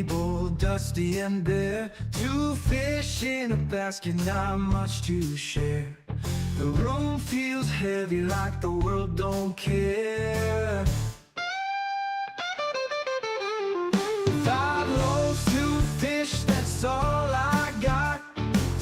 table, dusty and bare. Two fish in a basket, not much to share. The room feels heavy like the world don't care. Five loaves, two fish, that's all I got.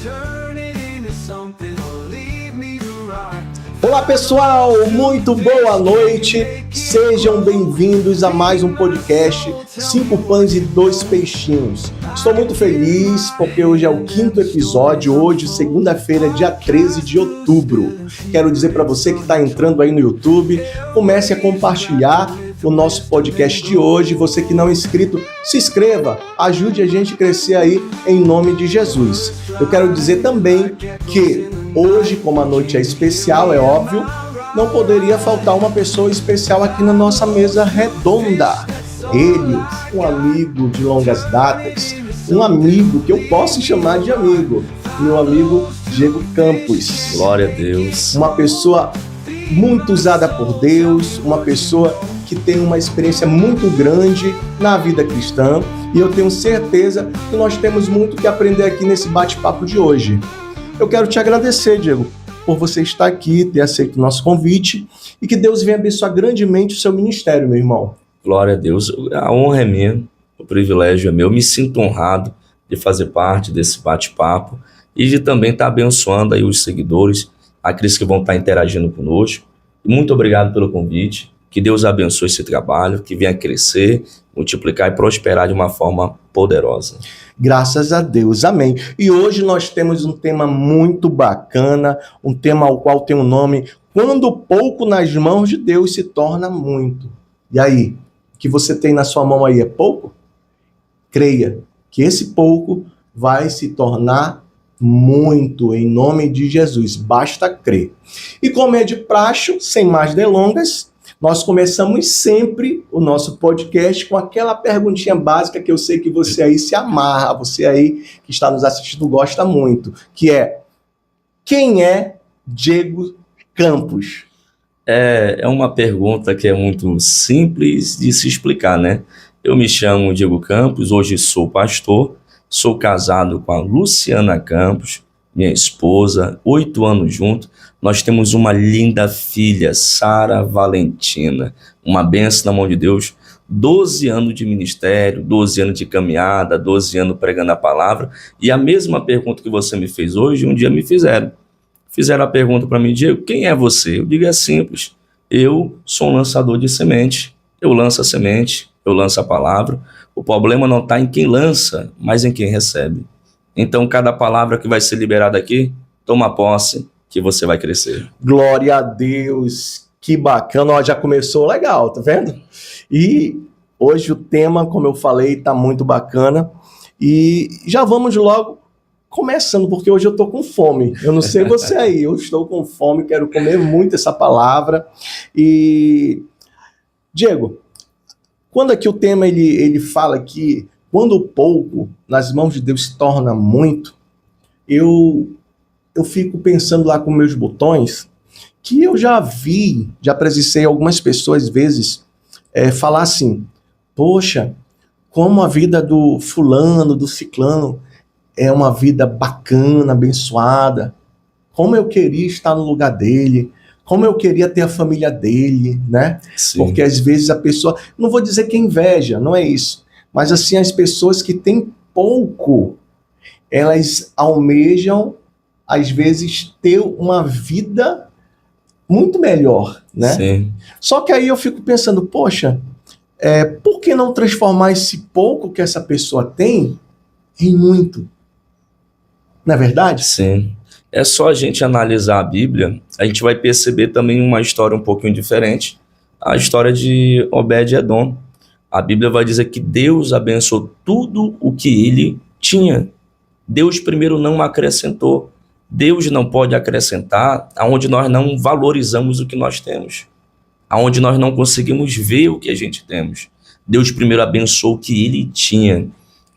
Turn it into something or leave me to rot. Olá pessoal, muito boa noite, sejam bem-vindos a mais um podcast 5 pães e 2 peixinhos. Estou muito feliz porque hoje é o 5º episódio, hoje segunda-feira, dia 13 de outubro. Quero dizer para você que está entrando aí no YouTube, comece a compartilhar o nosso podcast de hoje. Você que não é inscrito, se inscreva, ajude a gente a crescer aí em nome de Jesus. Eu quero dizer também que hoje, como a noite é especial, é óbvio, não poderia faltar uma pessoa especial aqui na nossa mesa redonda. Ele, um amigo de longas datas, um amigo que eu posso chamar de amigo, meu amigo Diego Campos. Glória a Deus. Uma pessoa muito usada por Deus, uma pessoa que tem uma experiência muito grande na vida cristã, e eu tenho certeza que nós temos muito que aprender aqui nesse bate-papo de hoje. Eu quero te agradecer, Diego, por você estar aqui, ter aceito o nosso convite, e que Deus venha abençoar grandemente o seu ministério, meu irmão. Glória a Deus. A honra é minha, o privilégio é meu. Eu me sinto honrado de fazer parte desse bate-papo e de também estar abençoando aí os seguidores, aqueles que vão estar interagindo conosco. Muito obrigado pelo convite. Que Deus abençoe esse trabalho, que venha crescer, multiplicar e prosperar de uma forma poderosa. Graças a Deus, amém. E hoje nós temos um tema muito bacana, um tema ao qual tem o nome Quando pouco nas mãos de Deus se torna muito. E aí, o que você tem na sua mão aí é pouco? Creia que esse pouco vai se tornar muito, em nome de Jesus, basta crer. E como é de praxe, sem mais delongas, nós começamos sempre o nosso podcast com aquela perguntinha básica que eu sei que você aí se amarra, você aí que está nos assistindo gosta muito, que é: quem é Diego Campos? É uma pergunta que é muito simples de se explicar, né? Eu me chamo Diego Campos, hoje sou pastor, sou casado com a Luciana Campos, minha esposa, 8 anos juntos. Nós temos uma linda filha, Sara Valentina, uma bênção na mão de Deus, 12 anos de ministério, 12 anos de caminhada, 12 anos pregando a palavra. E a mesma pergunta que você me fez hoje, um dia me fizeram. Fizeram a pergunta para mim: Diego, quem é você? Eu digo, é simples, eu sou um lançador de semente, eu lanço a semente, eu lanço a palavra. O problema não está em quem lança, mas em quem recebe. Então, cada palavra que vai ser liberada aqui, toma posse, que você vai crescer. Glória a Deus, que bacana. Ó, já começou legal, tá vendo? E hoje o tema, como eu falei, tá muito bacana. E já vamos logo começando, porque hoje eu tô com fome. Eu não sei você aí, eu estou com fome, quero comer muito essa palavra. E, Diego, quando aqui o tema ele fala que quando pouco nas mãos de Deus se torna muito, eu fico pensando lá com meus botões, que eu já presenciei algumas pessoas, às vezes, falar assim: poxa, como a vida do fulano, do ciclano, é uma vida bacana, abençoada, como eu queria estar no lugar dele, como eu queria ter a família dele, né? Sim. Porque às vezes a pessoa, não vou dizer que é inveja, não é isso, mas assim, as pessoas que têm pouco, elas almejam, às vezes, ter uma vida muito melhor, né? Sim. Só que aí eu fico pensando, poxa, por que não transformar esse pouco que essa pessoa tem em muito? Não é verdade? Sim. É só a gente analisar a Bíblia, a gente vai perceber também uma história um pouquinho diferente, a história de Obed-Edom. A Bíblia vai dizer que Deus abençoou tudo o que ele tinha. Deus primeiro não acrescentou. Deus não pode acrescentar aonde nós não valorizamos o que nós temos, aonde nós não conseguimos ver o que a gente temos. Deus primeiro abençoou o que ele tinha.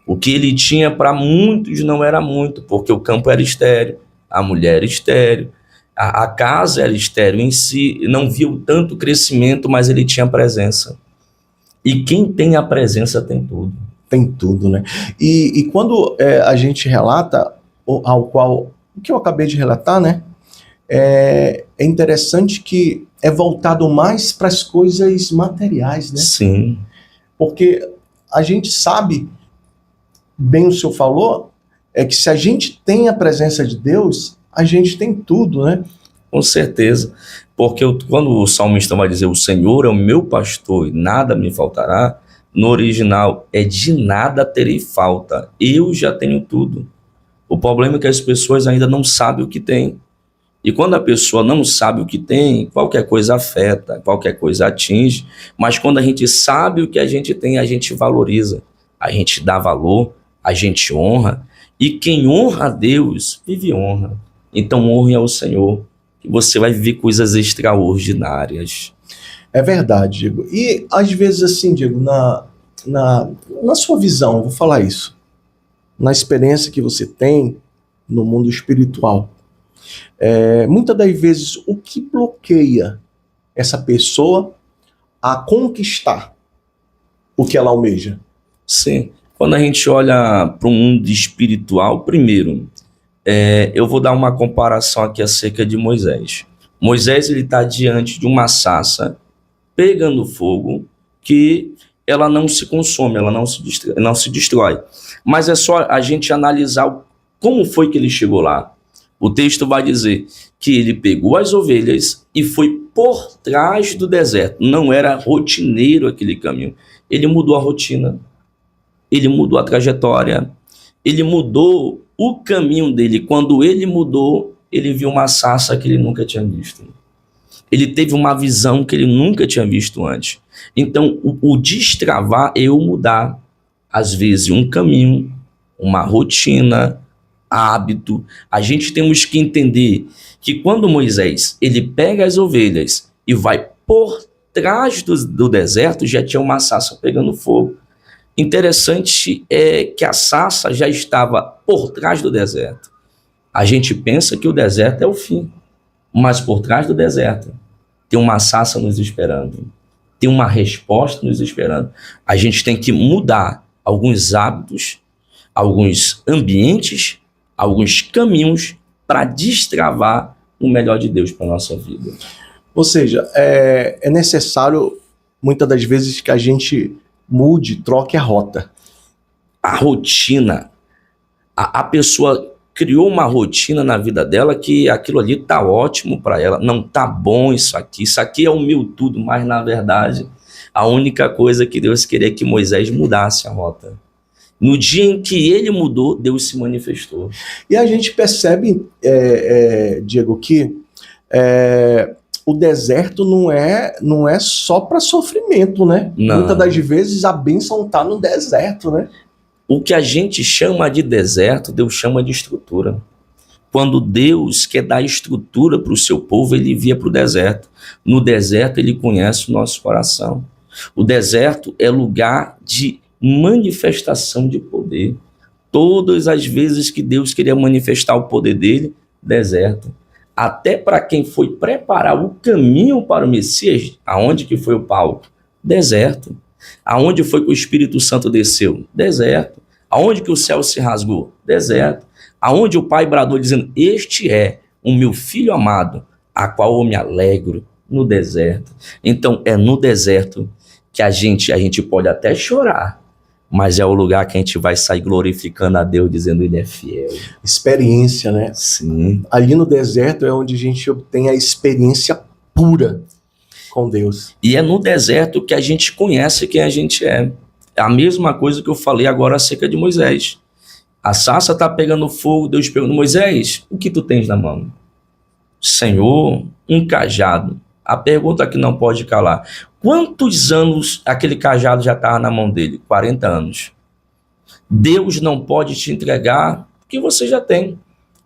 O que ele tinha para muitos não era muito, porque o campo era estéril, a mulher era estéril, a casa era estéril em si, não viu tanto crescimento, mas ele tinha presença. E quem tem a presença tem tudo. Tem tudo, né? E quando a gente relata, o que eu acabei de relatar, né? É interessante que é voltado mais para as coisas materiais, né? Sim, Porque a gente sabe, bem o senhor falou, é que se a gente tem a presença de Deus, a gente tem tudo, né? com certeza. Porque quando o salmista vai dizer, o Senhor é o meu pastor e nada me faltará, no original é de nada terei falta, eu já tenho tudo. O problema é que as pessoas ainda não sabem o que tem. E quando a pessoa não sabe o que tem, qualquer coisa afeta, qualquer coisa atinge. Mas quando a gente sabe o que a gente tem, a gente valoriza, a gente dá valor, a gente honra. E quem honra a Deus, vive honra. Então honre ao Senhor, que você vai viver coisas extraordinárias. É verdade, Diego. E às vezes assim, Diego, na sua visão, vou falar isso, na experiência que você tem no mundo espiritual, muitas das vezes o que bloqueia essa pessoa a conquistar o que ela almeja? Sim. Quando a gente olha para o mundo espiritual, primeiro, eu vou dar uma comparação aqui acerca de Moisés. Moisés está diante de uma sarça pegando fogo que ela não se consome, ela não se destrói. Mas é só a gente analisar como foi que ele chegou lá. O texto vai dizer que ele pegou as ovelhas e foi por trás do deserto. Não era rotineiro aquele caminho. Ele mudou a rotina, ele mudou a trajetória, ele mudou o caminho dele. Quando ele mudou, ele viu uma sarça que ele nunca tinha visto. Ele teve uma visão que ele nunca tinha visto antes. Então, o destravar é eu mudar, às vezes, um caminho, uma rotina, hábito. A gente temos que entender que quando Moisés ele pega as ovelhas e vai por trás do deserto, já tinha uma sarça pegando fogo. Interessante é que a sarça já estava por trás do deserto. A gente pensa que o deserto é o fim, mas por trás do deserto tem uma sarça nos esperando, tem uma resposta nos esperando. A gente tem que mudar alguns hábitos, alguns ambientes, alguns caminhos para destravar o melhor de Deus para a nossa vida. Ou seja, é necessário, muitas das vezes, que a gente mude, troque a rota. A rotina, a pessoa criou uma rotina na vida dela que aquilo ali tá ótimo para ela, não tá bom isso aqui é o meu tudo, mas na verdade a única coisa que Deus queria é que Moisés mudasse a rota. No dia em que ele mudou, Deus se manifestou. E a gente percebe, Diego, que o deserto não é só para sofrimento, né? Não. Muitas das vezes a bênção está no deserto, né? O que a gente chama de deserto, Deus chama de estrutura. Quando Deus quer dar estrutura para o seu povo, ele envia para o deserto. No deserto, ele conhece o nosso coração. O deserto é lugar de manifestação de poder. Todas as vezes que Deus queria manifestar o poder dele, deserto. Até para quem foi preparar o caminho para o Messias, aonde que foi o Paulo? Deserto. Aonde foi que o Espírito Santo desceu? Deserto. Aonde que o céu se rasgou? Deserto. Aonde o Pai bradou dizendo, este é o meu filho amado, a qual eu me alegro, no deserto. Então é no deserto que a gente pode até chorar, mas é o lugar que a gente vai sair glorificando a Deus, dizendo ele é fiel. Experiência, né? Sim. Ali no deserto é onde a gente obtém a experiência pura com Deus. E é no deserto que a gente conhece quem a gente é. É a mesma coisa que eu falei agora acerca de Moisés. A sarça está pegando fogo, Deus pergunta, Moisés, o que tu tens na mão? Senhor, um cajado. A pergunta que não pode calar. Quantos anos aquele cajado já estava na mão dele? 40 anos. Deus não pode te entregar o que você já tem.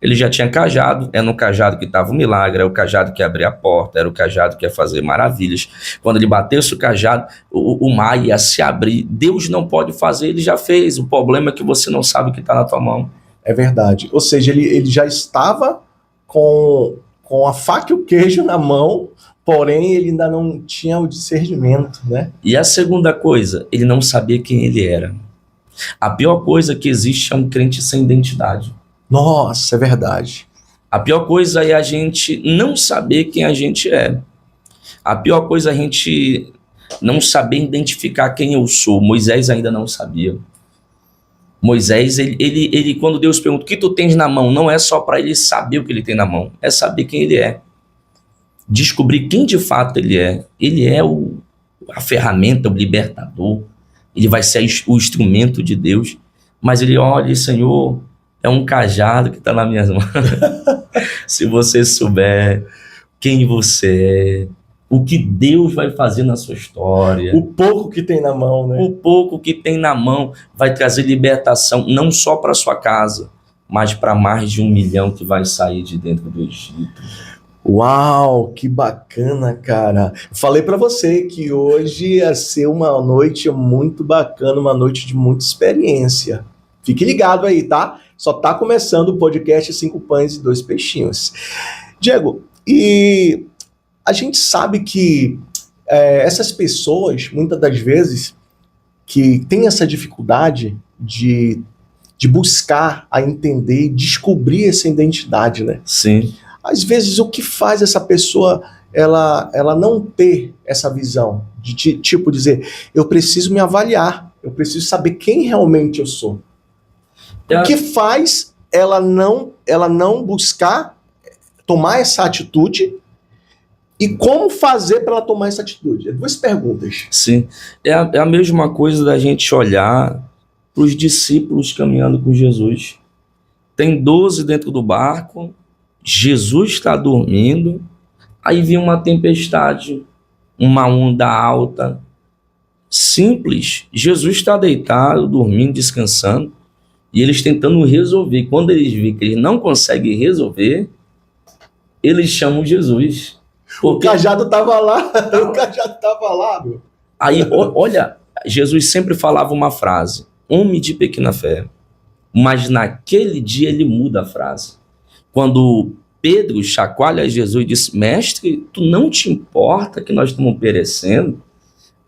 Ele já tinha cajado, é no cajado que estava o milagre, é o cajado que abria a porta, era o cajado que ia fazer maravilhas. Quando ele batesse o cajado, o mar ia se abrir. Deus não pode fazer, ele já fez. O problema é que você não sabe o que está na tua mão. É verdade. Ou seja, ele já estava com a faca e o queijo na mão, porém ele ainda não tinha o discernimento, né? E a segunda coisa, ele não sabia quem ele era. A pior coisa que existe é um crente sem identidade. Nossa, é verdade. A pior coisa é a gente não saber quem a gente é. A pior coisa é a gente não saber identificar quem eu sou. Moisés ainda não sabia. Moisés, ele quando Deus pergunta o que tu tens na mão, não é só para ele saber o que ele tem na mão, é saber quem ele é. Descobrir quem de fato ele é. Ele é a ferramenta, o libertador. Ele vai ser o instrumento de Deus. Mas ele olha, Senhor, é um cajado que está nas minhas mãos. Se você souber quem você é, o que Deus vai fazer na sua história. O pouco que tem na mão, né? O pouco que tem na mão vai trazer libertação, não só para sua casa, mas para mais de 1 milhão que vai sair de dentro do Egito. Uau, que bacana, cara. Falei pra você que hoje ia ser uma noite muito bacana, uma noite de muita experiência. Fique ligado aí, tá? Só tá começando o podcast 5 Pães e 2 Peixinhos. Diego, e a gente sabe que essas pessoas, muitas das vezes, que têm essa dificuldade de buscar a entender e descobrir essa identidade, né? Sim. Às vezes, o que faz essa pessoa ela não ter essa visão de tipo dizer, eu preciso me avaliar, eu preciso saber quem realmente eu sou. O que faz ela não buscar tomar essa atitude e como fazer para ela tomar essa atitude? 2 perguntas. Sim, é a mesma coisa da gente olhar para os discípulos caminhando com Jesus. Tem 12 dentro do barco, Jesus está dormindo, aí vem uma tempestade, uma onda alta, simples. Jesus está deitado, dormindo, descansando, e eles tentando resolver. Quando eles veem que eles não conseguem resolver, eles chamam Jesus. Porque... O cajado estava lá, o cajado estava lá, meu. Aí, olha, Jesus sempre falava uma frase, homem de pequena fé, mas naquele dia ele muda a frase. Quando Pedro chacoalha Jesus e diz, mestre, tu não te importa que nós estamos perecendo?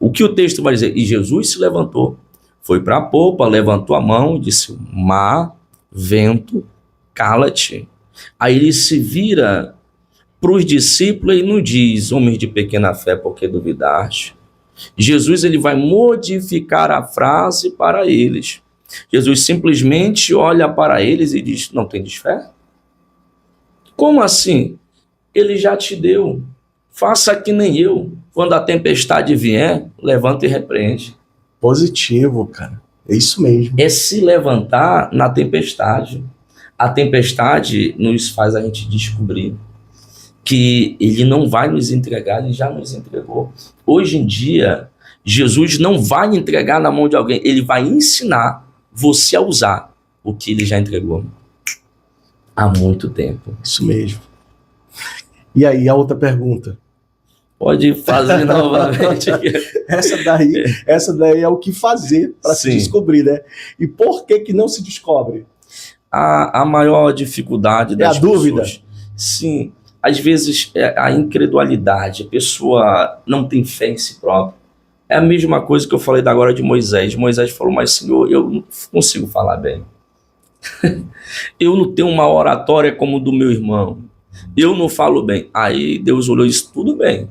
O que o texto vai dizer? E Jesus se levantou, foi para a popa, levantou a mão e disse, mar, vento, cala-te. Aí ele se vira para os discípulos e não diz, homens de pequena fé, por que duvidaste? Jesus ele vai modificar a frase para eles. Jesus simplesmente olha para eles e diz, não tendes fé? Como assim? Ele já te deu. Faça que nem eu. Quando a tempestade vier, levanta e repreende. Positivo, cara. É isso mesmo. É se levantar na tempestade. A tempestade nos faz a gente descobrir que ele não vai nos entregar, ele já nos entregou. Hoje em dia, Jesus não vai entregar na mão de alguém, ele vai ensinar você a usar o que ele já entregou há muito tempo. Isso mesmo. E aí, a outra pergunta? Pode fazer novamente. Essa daí é o que fazer para se descobrir, né? E por que não se descobre? A maior dificuldade das pessoas... É a dúvida? Sim. Às vezes, a incredulidade, a pessoa não tem fé em si própria. É a mesma coisa que eu falei da agora de Moisés. Moisés falou, mas Senhor, eu não consigo falar bem. Eu não tenho uma oratória como do meu irmão. Eu não falo bem. Aí Deus olhou e disse, tudo bem.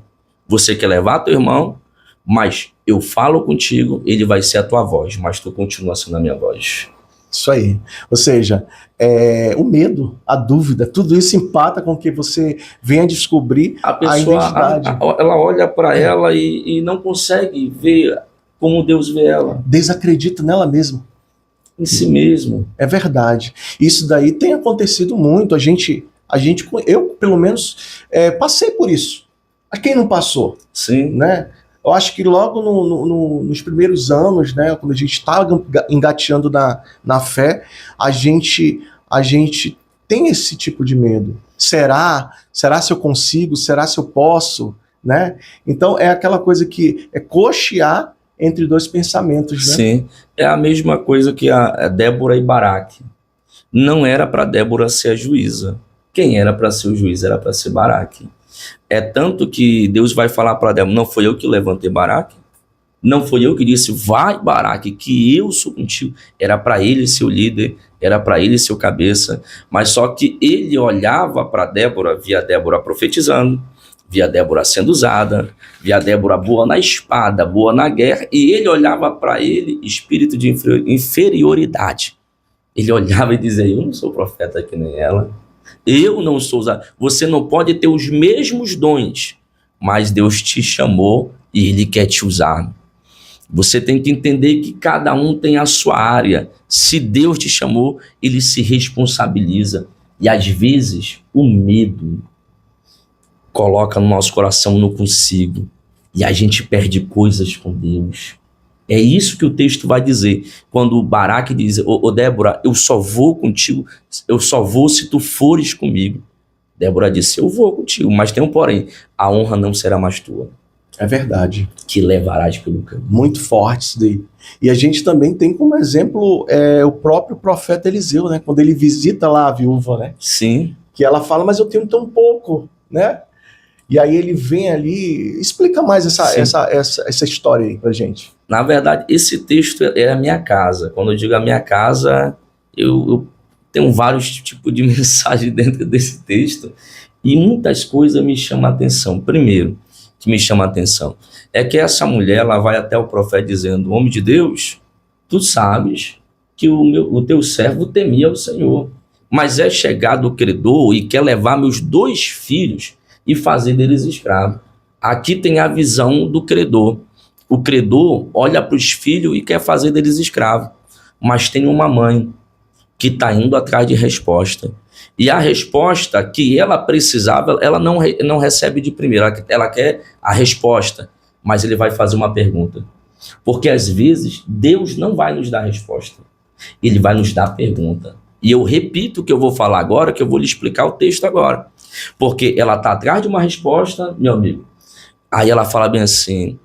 Você quer levar teu irmão, mas eu falo contigo, ele vai ser a tua voz, mas tu continua sendo a minha voz. Isso aí. Ou seja, o medo, a dúvida, tudo isso empata com que você venha descobrir a pessoa, identidade. Ela olha para ela e não consegue ver como Deus vê ela. Desacredita nela mesma. Em si mesmo. É verdade. Isso daí tem acontecido muito. Eu, pelo menos, passei por isso. A quem não passou? Sim. Né? Eu acho que logo nos primeiros anos, né, quando a gente está engateando na fé, a gente tem esse tipo de medo. Será se eu consigo? Será se eu posso? Né? Então é aquela coisa que é cochear entre 2 pensamentos. Né? Sim, é a mesma coisa que a Débora e Baraque. Não era para Débora ser a juíza. Quem era para ser o juiz era para ser Baraque. É tanto que Deus vai falar para Débora, não foi eu que levantei Baraque? Não foi eu que disse, vai, Baraque, que eu sou contigo. Era para ele ser o líder, era para ele ser o cabeça. Mas só que ele olhava para Débora, via Débora profetizando, via Débora sendo usada, via Débora boa na espada, boa na guerra, e ele olhava para ele, espírito de inferioridade. Ele olhava e dizia, eu não sou profeta que nem ela, eu não sou usado. Você não pode ter os mesmos dons, mas Deus te chamou e Ele quer te usar. Você tem que entender que cada um tem a sua área. Se Deus te chamou, Ele se responsabiliza. E às vezes o medo coloca no nosso coração, não consigo. E a gente perde coisas com Deus. É isso que o texto vai dizer. Quando o Baraque diz, ô Débora, eu só vou contigo, eu só vou se tu fores comigo. Débora disse, eu vou contigo, mas tem um porém, a honra não será mais tua. É verdade. Que levarás pelo caminho. Muito forte isso daí. E a gente também tem como exemplo o próprio profeta Eliseu, né? Quando ele visita lá a viúva, né? Sim. Que ela fala, mas eu tenho tão pouco, né? E aí ele vem ali, explica mais essa história aí pra gente. Na verdade, esse texto é a minha casa. Quando eu digo a minha casa, eu tenho vários tipos de mensagem dentro desse texto e muitas coisas me chamam a atenção. Primeiro, que me chama a atenção é que essa mulher, ela vai até o profeta dizendo, homem de Deus, tu sabes que o teu servo temia o Senhor, mas é chegado o credor e quer levar meus 2 filhos e fazer deles escravos. Aqui tem a visão do credor. O credor olha para os filhos e quer fazer deles escravos, mas tem uma mãe que está indo atrás de resposta. E a resposta que ela precisava, ela não recebe de primeira, ela quer a resposta, mas ele vai fazer uma pergunta. Porque às vezes Deus não vai nos dar a resposta, Ele vai nos dar a pergunta. E eu repito o que eu vou falar agora, que eu vou lhe explicar o texto agora. Porque ela está atrás de uma resposta, meu amigo. Aí ela fala bem assim,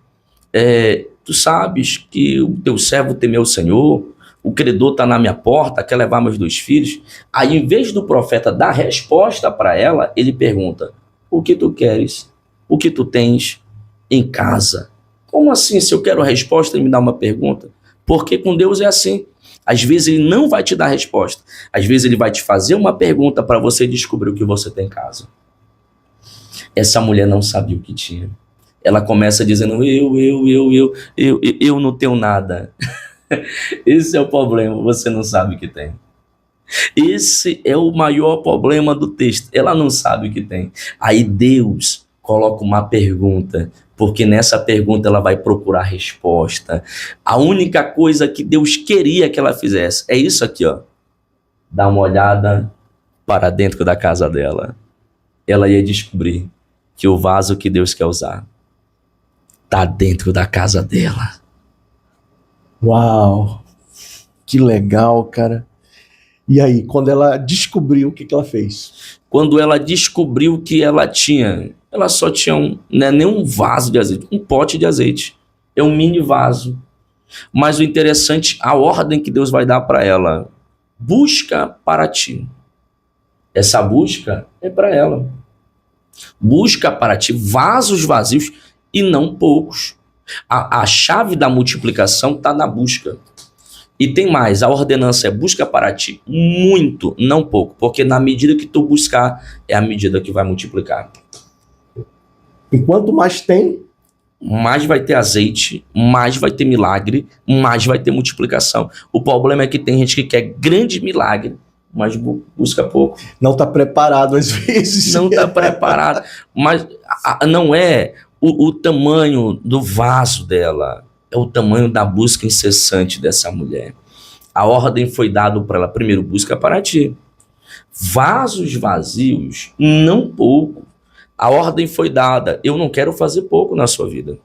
tu sabes que o teu servo temeu o Senhor, o credor está na minha porta, quer levar meus 2 filhos. Aí, em vez do profeta dar resposta para ela, ele pergunta, o que tu queres? O que tu tens em casa? Como assim, se eu quero a resposta, ele me dá uma pergunta? Porque com Deus é assim. Às vezes ele não vai te dar resposta. Às vezes ele vai te fazer uma pergunta para você descobrir o que você tem em casa. Essa mulher não sabia o que tinha. Ela começa dizendo, eu não tenho nada. Esse é o problema, você não sabe o que tem. Esse é o maior problema do texto. Ela não sabe o que tem. Aí Deus coloca uma pergunta, porque nessa pergunta ela vai procurar resposta. A única coisa que Deus queria que ela fizesse é isso aqui, ó. Dar uma olhada para dentro da casa dela. Ela ia descobrir que o vaso que Deus quer usar está dentro da casa dela. Uau! Que legal, cara. E aí, quando ela descobriu, o que ela fez? Quando ela descobriu que ela só tinha nem um vaso de azeite, um pote de azeite. É um mini vaso. Mas o interessante, a ordem que Deus vai dar para ela, busca para ti. Essa busca é para ela. Busca para ti vasos vazios e não poucos. A chave da multiplicação está na busca. E tem mais, a ordenança é busca para ti muito, não pouco. Porque na medida que tu buscar, é a medida que vai multiplicar. E quanto mais tem, mais vai ter azeite, mais vai ter milagre, mais vai ter multiplicação. O problema é que tem gente que quer grande milagre, mas busca pouco. Não está preparado às vezes. Não está preparado. Mas não é o tamanho do vaso dela, é o tamanho da busca incessante dessa mulher. A ordem foi dada para ela, primeiro, busca para ti. Vasos vazios, não pouco. A ordem foi dada, eu não quero fazer pouco na sua vida.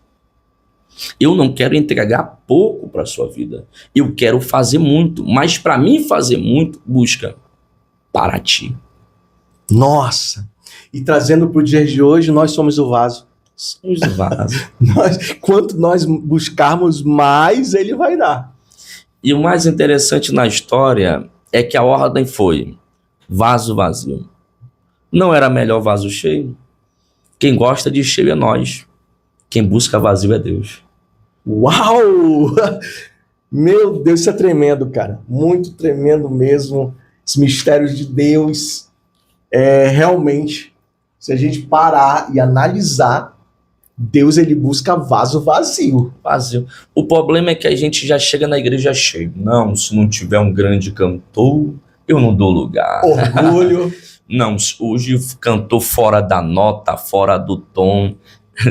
Eu não quero entregar pouco para a sua vida. Eu quero fazer muito, mas para mim fazer muito, busca para ti. Nossa! E trazendo para o dia de hoje, nós somos o vaso. Somos o vaso. Quanto nós buscarmos, mais ele vai dar. E o mais interessante na história é que a ordem foi vaso vazio. Não era melhor vaso cheio? Quem gosta de cheio é nós. Quem busca vazio é Deus. Uau! Meu Deus, isso é tremendo, cara. Muito tremendo mesmo. Os mistérios de Deus. Realmente, se a gente parar e analisar, Deus ele busca vaso vazio. Vazio. O problema é que a gente já chega na igreja cheio. Não, se não tiver um grande cantor, eu não dou lugar. Orgulho. Não, hoje cantou fora da nota, fora do tom.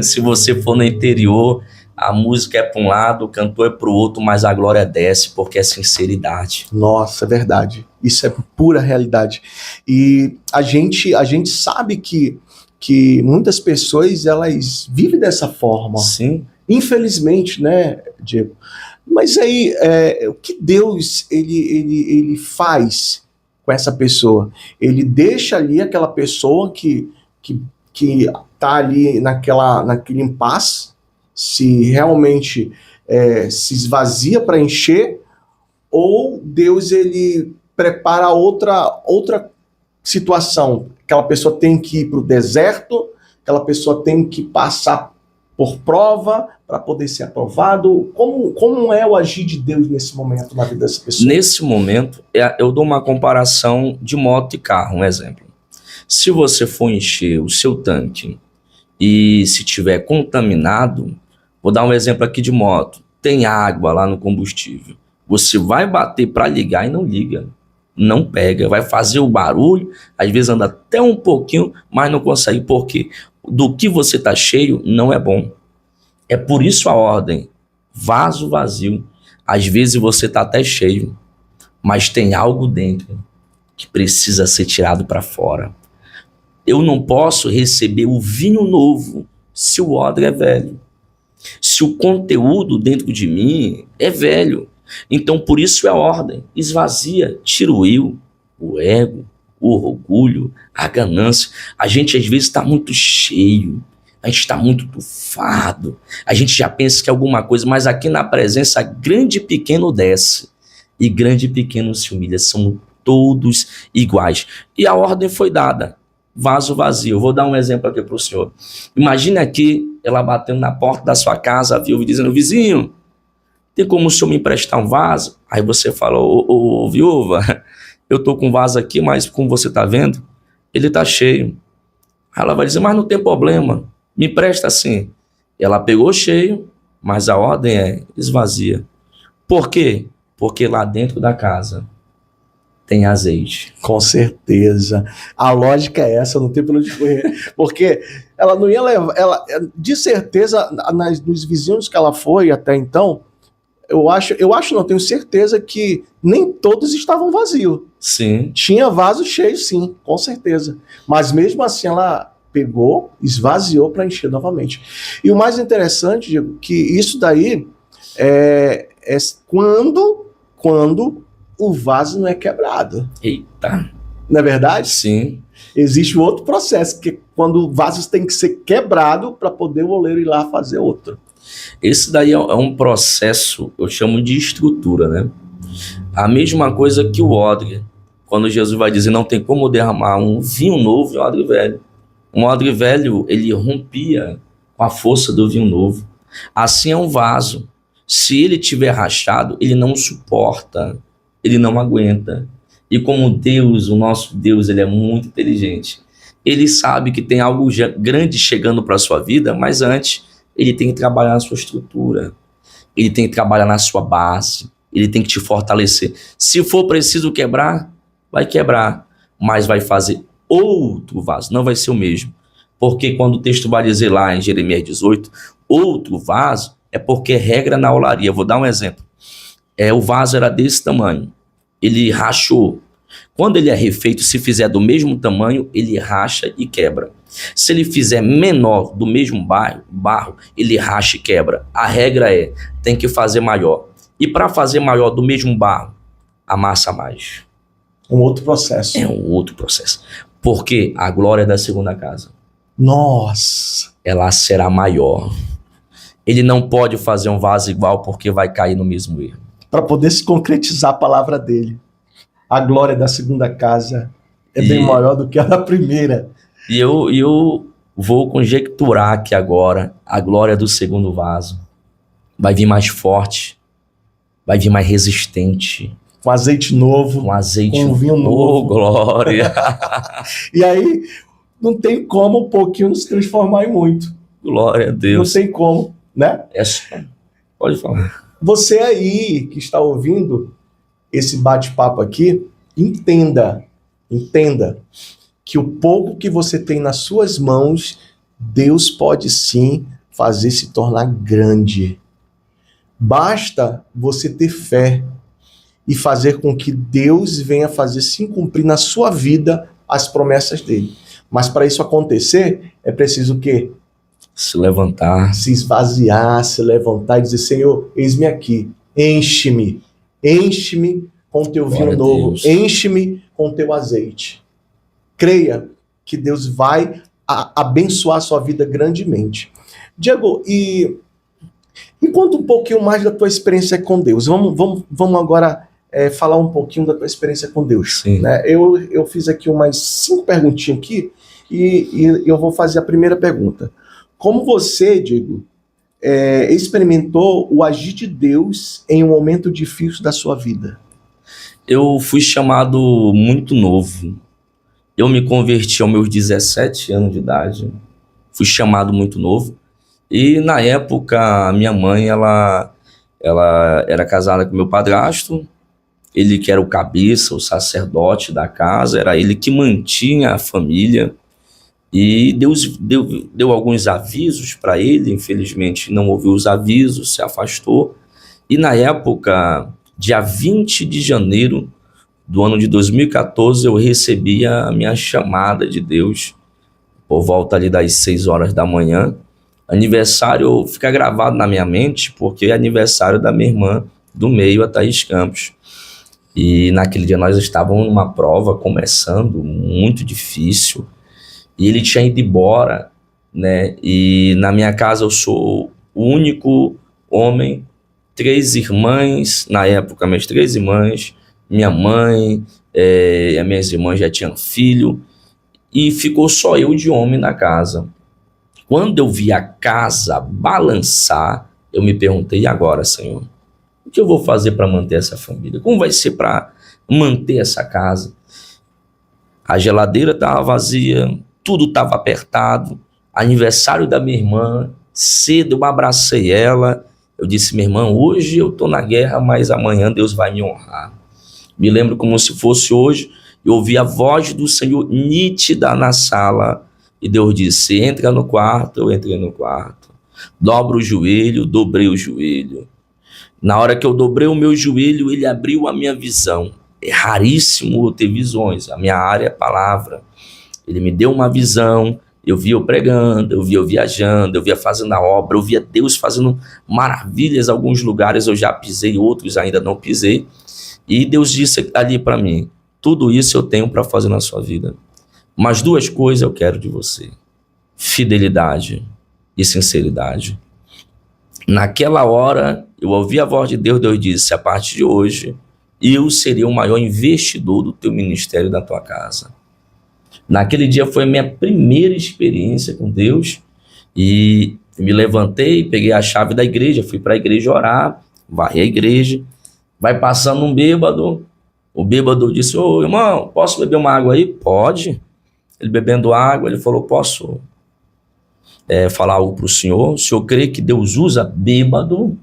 Se você for no interior, a música é para um lado, o cantor é para o outro, mas a glória desce porque é sinceridade. Nossa, é verdade. Isso é pura realidade. E a gente sabe que muitas pessoas elas vivem dessa forma. Sim. Infelizmente, né, Diego? Mas aí, o que Deus ele faz com essa pessoa? Ele deixa ali aquela pessoa que tá ali naquele impasse, se realmente se esvazia para encher, ou Deus ele prepara outra situação. Aquela pessoa tem que ir para o deserto, aquela pessoa tem que passar por prova para poder ser aprovado. Como é o agir de Deus nesse momento na vida dessa pessoa? Nesse momento, eu dou uma comparação de moto e carro, um exemplo. Se você for encher o seu tanque e se tiver contaminado, vou dar um exemplo aqui de moto, tem água lá no combustível, você vai bater para ligar e não liga, não pega, vai fazer o barulho, às vezes anda até um pouquinho, mas não consegue, porque do que você está cheio não é bom. É por isso a ordem, vaso vazio. Às vezes você está até cheio, mas tem algo dentro que precisa ser tirado para fora. Eu não posso receber o vinho novo se o odre é velho. Se o conteúdo dentro de mim é velho. Então, por isso é ordem. Esvazia, tira o eu, o ego, o orgulho, a ganância. A gente às vezes está muito cheio. A gente está muito tufado. A gente já pensa que é alguma coisa, mas aqui na presença, grande e pequeno desce. E grande e pequeno se humilha. São todos iguais. E a ordem foi dada. Vaso vazio. Vou dar um exemplo aqui para o senhor. Imagine aqui, ela batendo na porta da sua casa, a viúva, dizendo: vizinho, tem como o senhor me emprestar um vaso? Aí você fala: ô viúva, eu tô com um vaso aqui, mas como você tá vendo, ele tá cheio. Aí ela vai dizer: mas não tem problema, me empresta assim. Ela pegou cheio, mas a ordem é esvazia. Por quê? Porque lá dentro da casa tem azeite. Com certeza. A lógica é essa, não tem pra onde correr. Porque ela não ia levar... de certeza, nos vizinhos que ela foi até então, eu tenho certeza que nem todos estavam vazios. Sim. Tinha vaso cheio, sim, com certeza. Mas mesmo assim ela pegou, esvaziou para encher novamente. E o mais interessante, Diego, que isso daí é quando o vaso não é quebrado. Eita. Não é verdade? Sim. Existe um outro processo, que é quando vasos tem que ser quebrado para poder o oleiro ir lá fazer outro. Esse daí é um processo, eu chamo de estrutura, né? A mesma coisa que o odre. Quando Jesus vai dizer: não tem como derramar um vinho novo em um odre velho. Um odre velho, ele rompia com a força do vinho novo. Assim é um vaso. Se ele tiver rachado, ele não suporta, ele não aguenta. E como Deus, o nosso Deus, ele é muito inteligente. Ele sabe que tem algo grande chegando para a sua vida, mas antes ele tem que trabalhar na sua estrutura. Ele tem que trabalhar na sua base. Ele tem que te fortalecer. Se for preciso quebrar, vai quebrar. Mas vai fazer outro vaso. Não vai ser o mesmo. Porque quando o texto vai dizer lá em Jeremias 18, outro vaso, é porque é regra na olaria. Vou dar um exemplo. O vaso era desse tamanho. Ele rachou. Quando ele é refeito, se fizer do mesmo tamanho, ele racha e quebra. Se ele fizer menor do mesmo barro, ele racha e quebra. A regra tem que fazer maior. E para fazer maior do mesmo barro, amassa mais. Um outro processo. É um outro processo. Porque a glória da segunda casa, nossa, ela será maior. Ele não pode fazer um vaso igual porque vai cair no mesmo erro. Para poder se concretizar a palavra dele. A glória da segunda casa é bem maior do que a da primeira. E eu vou conjecturar aqui agora a glória do segundo vaso. vai vir mais forte, vai vir mais resistente. Com azeite novo. Com azeite com vinho novo. Oh, glória! E aí, não tem como um pouquinho se transformar em muito. Glória a Deus. Não tem como, né? Pode falar. Você aí que está ouvindo esse bate-papo aqui, entenda que o pouco que você tem nas suas mãos, Deus pode sim fazer se tornar grande. Basta você ter fé e fazer com que Deus venha fazer se cumprir na sua vida as promessas dele. Mas para isso acontecer, é preciso o quê? Se levantar. Se esvaziar, se levantar e dizer, Senhor, eis-me aqui, enche-me com teu Glória vinho a novo, Deus. enche-me com teu azeite. Creia que Deus vai abençoar a sua vida grandemente. Diego, e conta um pouquinho mais da tua experiência com Deus. Vamos agora falar um pouquinho da tua experiência com Deus. Sim. Né? Eu fiz aqui umas 5 perguntinhas aqui e eu vou fazer a primeira pergunta. Como você, Diego, experimentou o agir de Deus em um momento difícil da sua vida? Eu fui chamado muito novo. Eu me converti aos meus 17 anos de idade. Fui chamado muito novo. E na época, minha mãe, ela era casada com meu padrasto. Ele que era o cabeça, o sacerdote da casa. Era ele que mantinha a família. E Deus deu alguns avisos para ele. Infelizmente, não ouviu os avisos, se afastou. E na época, dia 20 de janeiro do ano de 2014, eu recebi a minha chamada de Deus, por volta ali das 6 horas da manhã. Aniversário fica gravado na minha mente, porque é aniversário da minha irmã do meio, a Thaís Campos. E naquele dia nós estávamos numa prova, começando, muito difícil. E ele tinha ido embora, né? E na minha casa eu sou o único homem, 3 irmãs, na época, minhas 3 irmãs, minha mãe, as minhas irmãs já tinham filho, e ficou só eu de homem na casa. Quando eu vi a casa balançar, eu me perguntei, e agora, Senhor? O que eu vou fazer para manter essa família? Como vai ser para manter essa casa? A geladeira estava vazia, tudo estava apertado. Aniversário da minha irmã, cedo eu abracei ela. Eu disse, minha irmã, hoje eu estou na guerra, mas amanhã Deus vai me honrar. Me lembro como se fosse hoje, eu ouvi a voz do Senhor nítida na sala. E Deus disse, entra no quarto. Eu entrei no quarto. Dobro o joelho, dobrei o joelho. Na hora que eu dobrei o meu joelho, ele abriu a minha visão. É raríssimo eu ter visões. A minha área é palavra. Ele me deu uma visão. Eu via eu pregando, eu via eu viajando, eu via fazendo a obra, eu via Deus fazendo maravilhas. Alguns lugares eu já pisei, outros ainda não pisei. E Deus disse ali para mim, tudo isso eu tenho para fazer na sua vida. Mas 2 coisas eu quero de você. Fidelidade e sinceridade. Naquela hora, eu ouvi a voz de Deus, Deus disse, a partir de hoje, eu serei o maior investidor do teu ministério e da tua casa. Naquele dia foi a minha primeira experiência com Deus e me levantei, peguei a chave da igreja, fui para a igreja orar, varri a igreja, vai passando um bêbado, o bêbado disse, ô irmão, posso beber uma água aí? Pode. Ele bebendo água, ele falou, posso falar algo para o senhor crê que Deus usa bêbado?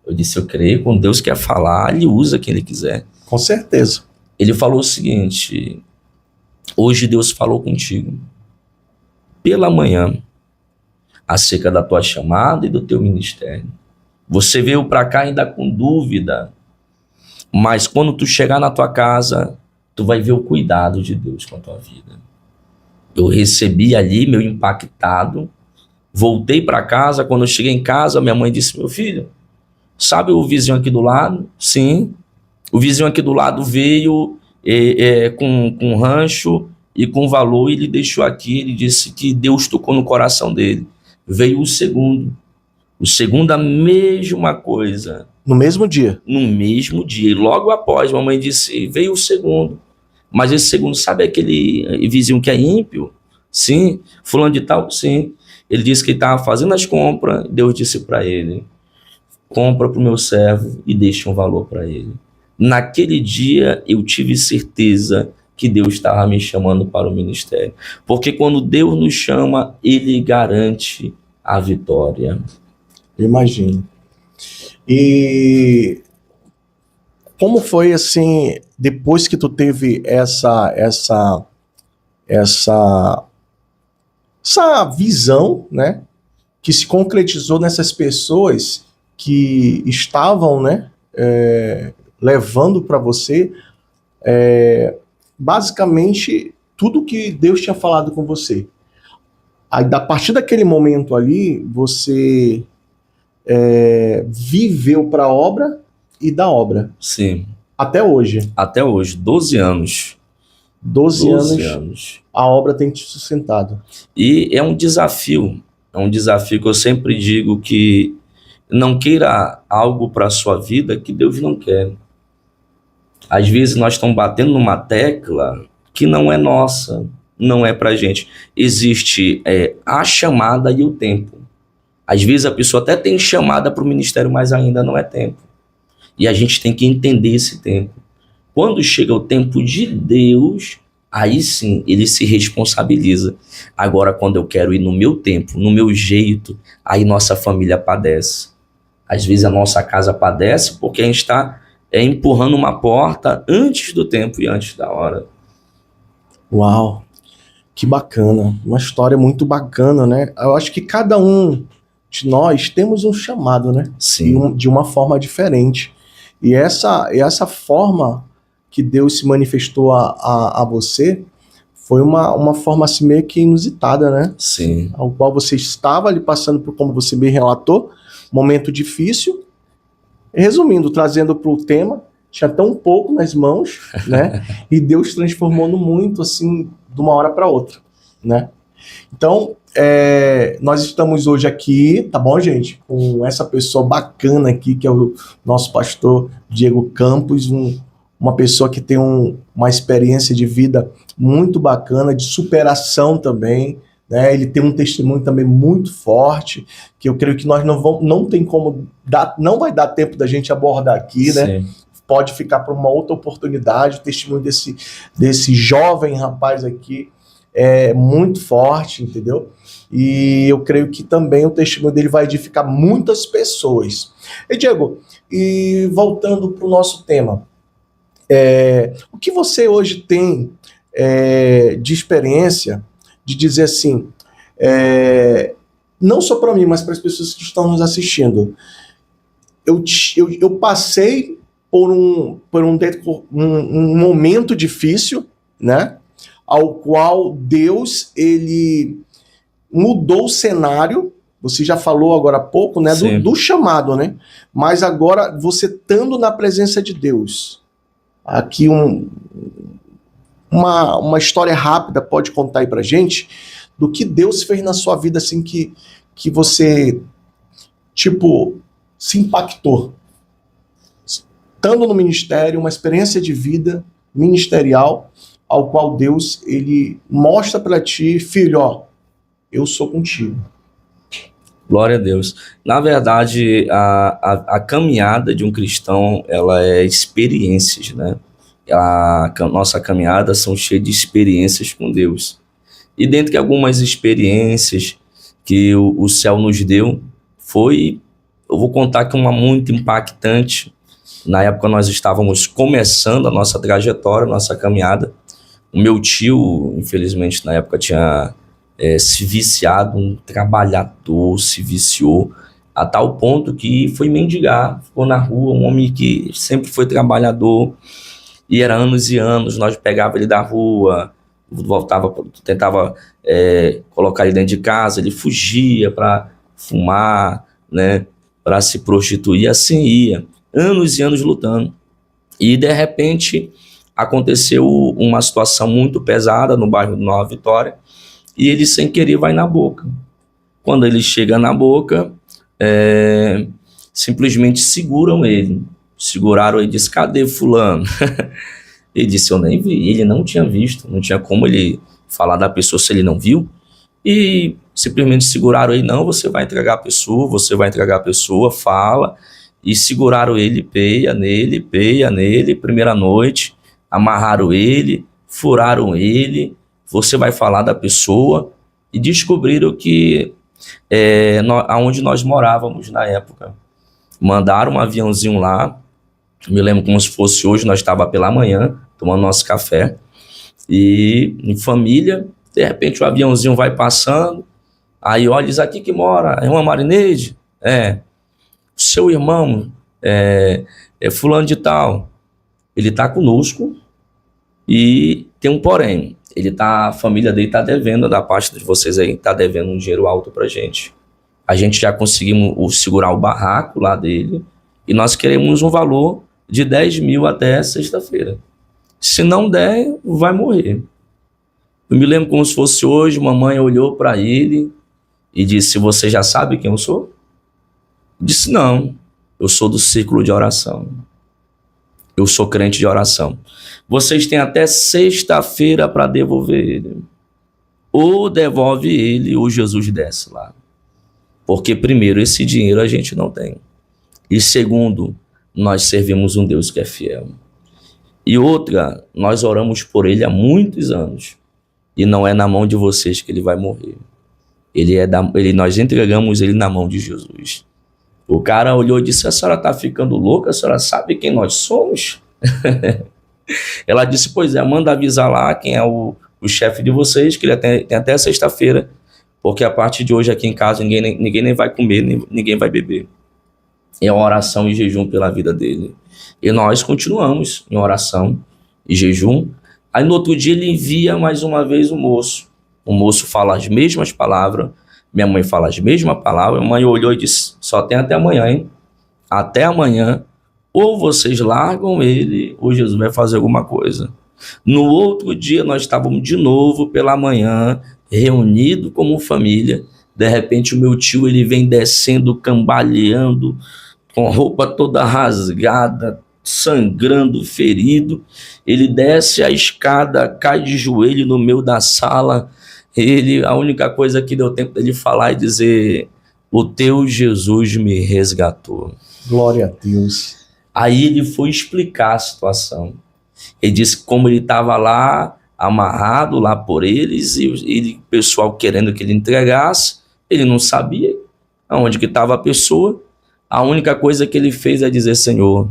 Eu disse, eu creio, quando Deus quer falar, ele usa quem ele quiser. Com certeza. Ele falou o seguinte, hoje Deus falou contigo, pela manhã, acerca da tua chamada e do teu ministério. Você veio para cá ainda com dúvida, mas quando tu chegar na tua casa, tu vai ver o cuidado de Deus com a tua vida. Eu recebi ali, meio impactado, voltei para casa, quando eu cheguei em casa, minha mãe disse, meu filho, sabe o vizinho aqui do lado? Sim. O vizinho aqui do lado veio com um rancho e com valor, e ele deixou aqui, ele disse que Deus tocou no coração dele. Veio o segundo a mesma coisa. No mesmo dia? No mesmo dia, e logo após, a mamãe disse, veio o segundo. Mas esse segundo, sabe aquele vizinho que é ímpio? Sim. Fulano de tal? Sim. Ele disse que estava fazendo as compras, Deus disse para ele, compra para o meu servo e deixa um valor para ele. Naquele dia eu tive certeza que Deus estava me chamando para o ministério. Porque quando Deus nos chama, Ele garante a vitória. Imagino. E como foi assim, depois que tu teve essa visão, né, que se concretizou nessas pessoas que estavam, né, levando para você, basicamente, tudo que Deus tinha falado com você. Aí, a partir daquele momento ali, você viveu para a obra e da obra. Sim. Até hoje. Até hoje, 12 anos. 12 anos, a obra tem te sustentado. E é um desafio que eu sempre digo que não queira algo para a sua vida que Deus não quer. Às vezes nós estamos batendo numa tecla que não é nossa, não é pra gente. Existe a chamada e o tempo. Às vezes a pessoa até tem chamada para o ministério, mas ainda não é tempo. E a gente tem que entender esse tempo. Quando chega o tempo de Deus, aí sim, ele se responsabiliza. Agora, quando eu quero ir no meu tempo, no meu jeito, aí nossa família padece. Às vezes a nossa casa padece porque a gente está empurrando uma porta antes do tempo e antes da hora. Uau, que bacana. Uma história muito bacana, né? Eu acho que cada um de nós temos um chamado, né? Sim. De uma forma diferente. E essa forma que Deus se manifestou a você foi uma forma assim meio que inusitada, né? Sim. Ao qual você estava ali passando por, como você bem relatou, momento difícil. Resumindo, trazendo para o tema, tinha tão pouco nas mãos, né? E Deus transformando muito, assim, de uma hora para outra, né? Então, nós estamos hoje aqui, tá bom, gente? Com essa pessoa bacana aqui, que é o nosso pastor Diego Campos, uma pessoa que tem uma experiência de vida muito bacana, de superação também, né? Ele tem um testemunho também muito forte, que eu creio que nós não tem como não vai dar tempo da gente abordar aqui, né? Sim. Pode ficar para uma outra oportunidade. O testemunho desse jovem rapaz aqui é muito forte, entendeu? E eu creio que também o testemunho dele vai edificar muitas pessoas. E Diego, e voltando para o nosso tema, o que você hoje tem de experiência de dizer assim, não só para mim, mas para as pessoas que estão nos assistindo, eu passei por um momento difícil, né? Ao qual Deus, ele mudou o cenário. Você já falou agora há pouco, né? Do chamado, né? Mas agora, você estando na presença de Deus, aqui uma história rápida, pode contar aí pra gente, do que Deus fez na sua vida, assim, que você, tipo, se impactou. Estando no ministério, uma experiência de vida ministerial, ao qual Deus, ele mostra para ti, filho, ó, eu sou contigo. Glória a Deus. Na verdade, a caminhada de um cristão, ela é experiências, né? Nossa caminhada são cheias de experiências com Deus. E dentro de algumas experiências que o céu nos deu, eu vou contar que uma muito impactante. Na época nós estávamos começando a nossa trajetória, a nossa caminhada. O meu tio, infelizmente, na época tinha se viciado, um trabalhador, se viciou, a tal ponto que foi mendigar, ficou na rua, um homem que sempre foi trabalhador, e era anos e anos, nós pegava ele da rua, voltava, tentava colocar ele dentro de casa, ele fugia para fumar, né, para se prostituir, assim ia, anos e anos lutando. E de repente aconteceu uma situação muito pesada no bairro de Nova Vitória, e ele sem querer vai na boca. Quando ele chega na boca, simplesmente seguraram ele e disse, cadê fulano? Ele disse, eu nem vi. Ele não tinha visto, não tinha como ele falar da pessoa se ele não viu, e simplesmente seguraram ele, não, você vai entregar a pessoa, fala. e seguraram ele, peia nele, primeira noite, amarraram ele, furaram ele, você vai falar da pessoa, e descobriram que aonde nós morávamos na época. Mandaram um aviãozinho lá, me lembro como se fosse hoje, nós estávamos pela manhã, tomando nosso café, e em família, de repente o aviãozinho vai passando, aí olha, diz aqui que mora a irmã Marineide, seu irmão é fulano de tal, ele está conosco e tem um porém, a família dele está devendo, da parte de vocês aí, está devendo um dinheiro alto pra gente. A gente já conseguimos segurar o barraco lá dele e nós queremos um valor de 10 mil até sexta-feira. Se não der, vai morrer. Eu me lembro como se fosse hoje, mamãe olhou para ele e disse, você já sabe quem eu sou? Disse, não, eu sou do círculo de oração. Eu sou crente de oração. Vocês têm até sexta-feira para devolver ele. Ou devolve ele, ou Jesus desce lá. Porque, primeiro, esse dinheiro a gente não tem. E, segundo, nós servimos um Deus que é fiel. E outra, nós oramos por ele há muitos anos. E não é na mão de vocês que ele vai morrer. Nós entregamos ele na mão de Jesus. O cara olhou e disse, a senhora está ficando louca? A senhora sabe quem nós somos? Ela disse, pois é, manda avisar lá quem é o chefe de vocês, que ele tem até sexta-feira, porque a partir de hoje aqui em casa ninguém nem vai comer, ninguém vai beber. É uma oração e jejum pela vida dele. E nós continuamos em oração e jejum. Aí no outro dia ele envia mais uma vez o moço. O moço fala as mesmas palavras, minha mãe fala as mesmas palavras, a mãe olhou e disse, só tem até amanhã, hein? Até amanhã, ou vocês largam ele, ou Jesus vai fazer alguma coisa. No outro dia nós estávamos de novo pela manhã, reunidos como família. De repente o meu tio ele vem descendo, cambaleando, com a roupa toda rasgada, sangrando, ferido. Ele desce a escada, cai de joelho no meio da sala. A única coisa que deu tempo dele falar e dizer, o teu Jesus me resgatou. Glória a Deus. Aí ele foi explicar a situação. Ele disse como ele estava lá, amarrado lá por eles, e o pessoal querendo que ele entregasse, ele não sabia aonde que estava a pessoa. A única coisa que ele fez é dizer, Senhor,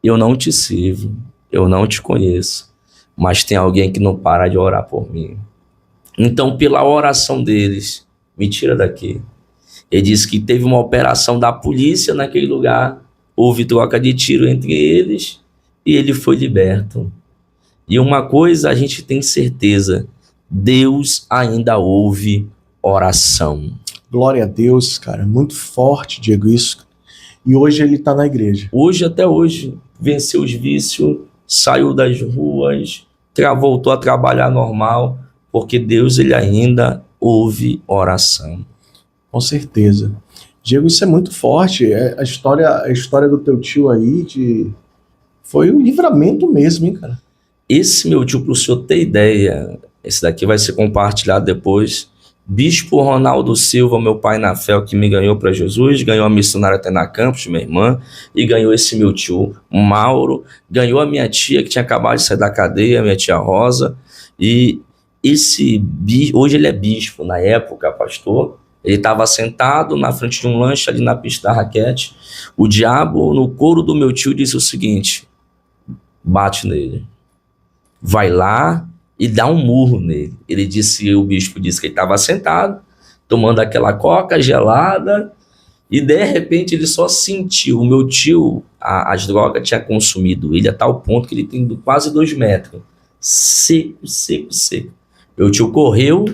eu não te sirvo, eu não te conheço, mas tem alguém que não para de orar por mim. Então, pela oração deles, me tira daqui. Ele disse que teve uma operação da polícia naquele lugar, houve troca de tiro entre eles e ele foi liberto. E uma coisa a gente tem certeza, Deus ainda ouve oração. Glória a Deus, cara, muito forte, Diego, isso. E hoje ele está na igreja. Hoje, até hoje, venceu os vícios, saiu das ruas, voltou a trabalhar normal, porque Deus ele ainda ouve oração. Com certeza. Diego, isso é muito forte. A história do teu tio aí foi um livramento mesmo, hein, cara? Esse meu tio, para o senhor ter ideia, esse daqui vai ser compartilhado depois. Bispo Ronaldo Silva, meu pai na fé, que me ganhou para Jesus, ganhou a missionária Atena Campos, minha irmã, e ganhou esse meu tio Mauro, ganhou a minha tia que tinha acabado de sair da cadeia, minha tia Rosa, e hoje ele é bispo, na época pastor, ele estava sentado na frente de um lanche ali na pista da raquete, o diabo no couro do meu tio disse o seguinte, bate nele, vai lá e dá um murro nele. O bispo disse que ele estava sentado, tomando aquela coca gelada, e de repente ele só sentiu, o meu tio, as drogas tinha consumido ele a tal ponto que ele tem quase 2 metros, seco. Meu tio correu,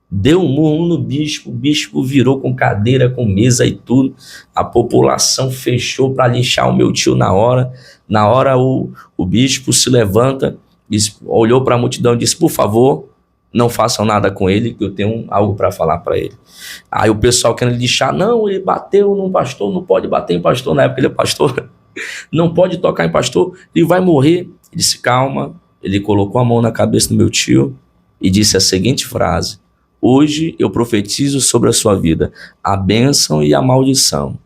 deu um murro no bispo, o bispo virou com cadeira, com mesa e tudo, a população fechou para lixar o meu tio na hora o bispo se levanta, olhou para a multidão e disse, por favor, não façam nada com ele, que eu tenho algo para falar para ele. Aí o pessoal querendo lixar, não, ele bateu num pastor, não pode bater em pastor, na época ele é pastor, não pode tocar em pastor, ele vai morrer. Ele disse, calma, ele colocou a mão na cabeça do meu tio e disse a seguinte frase, hoje eu profetizo sobre a sua vida a bênção e a maldição.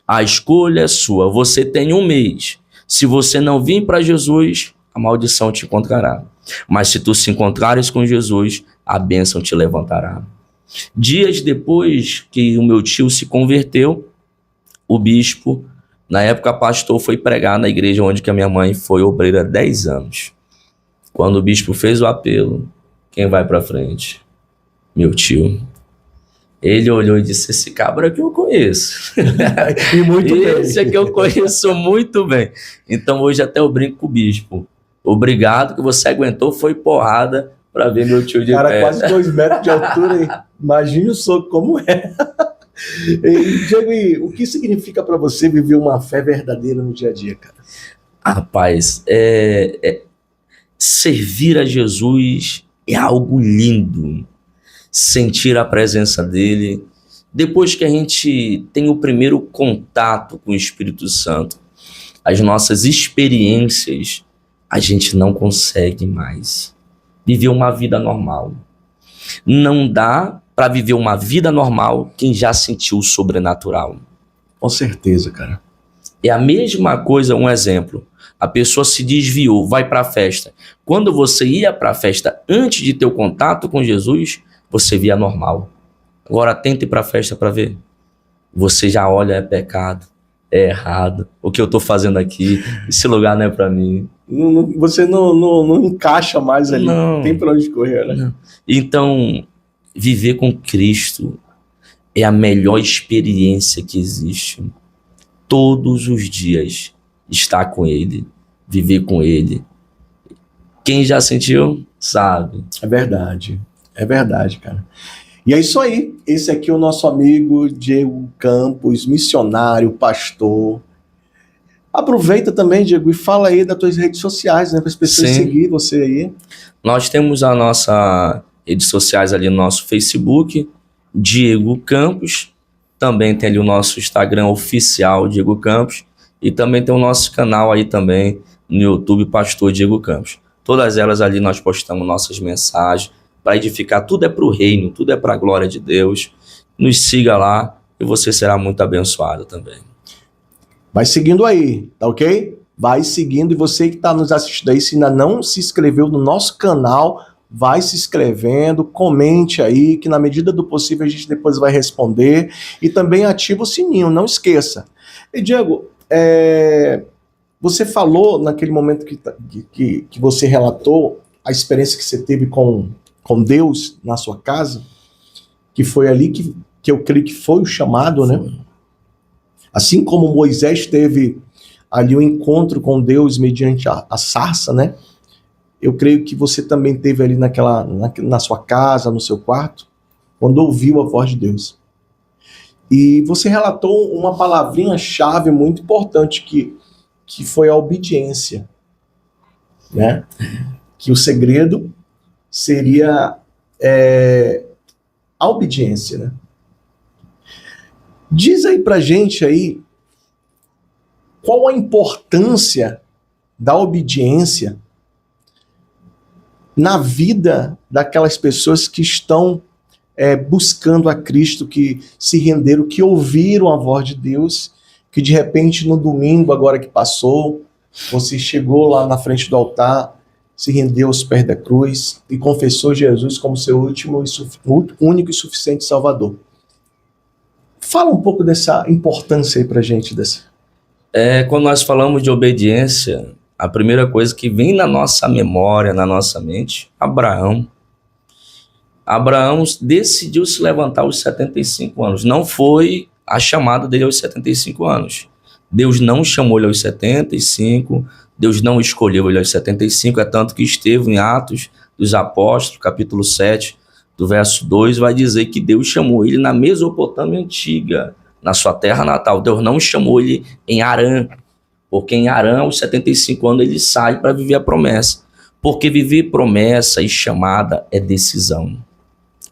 A escolha é sua. Você tem um mês. Se você não vir para Jesus, a maldição te encontrará. Mas se tu se encontrares com Jesus, a bênção te levantará. Dias depois que o meu tio se converteu, o bispo, na época pastor, foi pregar na igreja onde que a minha mãe foi obreira há 10 anos. Quando o bispo fez o apelo, quem vai para frente? Meu tio. Ele olhou e disse, esse cabra aqui eu conheço. E muito bem. Esse aqui eu conheço muito bem. Então hoje até eu brinco com o bispo. Obrigado que você aguentou, foi porrada para ver meu tio de Cara, pé. quase 2 metros de altura, hein? Imagine o soco como é. E, Diego, e o que significa para você viver uma fé verdadeira no dia a dia, cara? Rapaz, servir a Jesus é algo lindo. Sentir a presença dele. Depois que a gente tem o primeiro contato com o Espírito Santo, as nossas experiências, a gente não consegue mais viver uma vida normal. Não dá para viver uma vida normal quem já sentiu o sobrenatural. Com certeza, cara. É a mesma coisa, um exemplo. A pessoa se desviou, vai para a festa. Quando você ia para a festa antes de ter o contato com Jesus, você via normal. Agora tente ir para a festa para ver. Você já olha, é pecado, é errado. O que eu estou fazendo aqui? Esse lugar não é para mim. Você não encaixa mais ali. Não. Não tem para onde correr, né? Não. Então, viver com Cristo é a melhor experiência que existe. Todos os dias estar com Ele, viver com Ele. Quem já sentiu, sabe. É verdade, cara. E é isso aí. Esse aqui é o nosso amigo Diego Campos, missionário, pastor. Aproveita também, Diego, e fala aí das tuas redes sociais, né? Para as pessoas Sim. seguir você aí. Nós temos a nossa redes sociais ali no nosso Facebook, Diego Campos. Também tem ali o nosso Instagram oficial, Diego Campos. E também tem o nosso canal aí também no YouTube, Pastor Diego Campos. Todas elas ali nós postamos nossas mensagens para edificar. Tudo é para o reino, tudo é para a glória de Deus. Nos siga lá e você será muito abençoado também. Vai seguindo aí, tá ok? Vai seguindo, e você que está nos assistindo aí, se ainda não se inscreveu no nosso canal, vai se inscrevendo, comente aí, que na medida do possível a gente depois vai responder, e também ativa o sininho, não esqueça. E Diego, você falou naquele momento que você relatou a experiência que você teve com Deus na sua casa, que foi ali que eu creio que foi o chamado, né? Assim como Moisés teve ali um encontro com Deus mediante a sarça, né? Eu creio que você também teve ali na sua casa, no seu quarto, quando ouviu a voz de Deus. E você relatou uma palavrinha-chave muito importante, que foi a obediência, né? Que o segredo seria a obediência, né? Diz aí pra gente aí qual a importância da obediência na vida daquelas pessoas que estão buscando a Cristo, que se renderam, que ouviram a voz de Deus, que de repente no domingo agora que passou, você chegou lá na frente do altar, se rendeu aos pés da cruz e confessou Jesus como seu único e suficiente Salvador. Fala um pouco dessa importância aí pra gente. Quando nós falamos de obediência, a primeira coisa que vem na nossa memória, na nossa mente, Abraão decidiu se levantar aos 75 anos. Não foi a chamada dele aos 75 anos. Deus não chamou ele aos 75, Deus não escolheu ele aos 75, é tanto que Estevão, em Atos dos Apóstolos, capítulo 7, do verso 2, vai dizer que Deus chamou ele na Mesopotâmia antiga, na sua terra natal. Deus não chamou ele em Harã, porque em Harã, aos 75 anos, ele sai para viver a promessa. Porque viver promessa e chamada é decisão,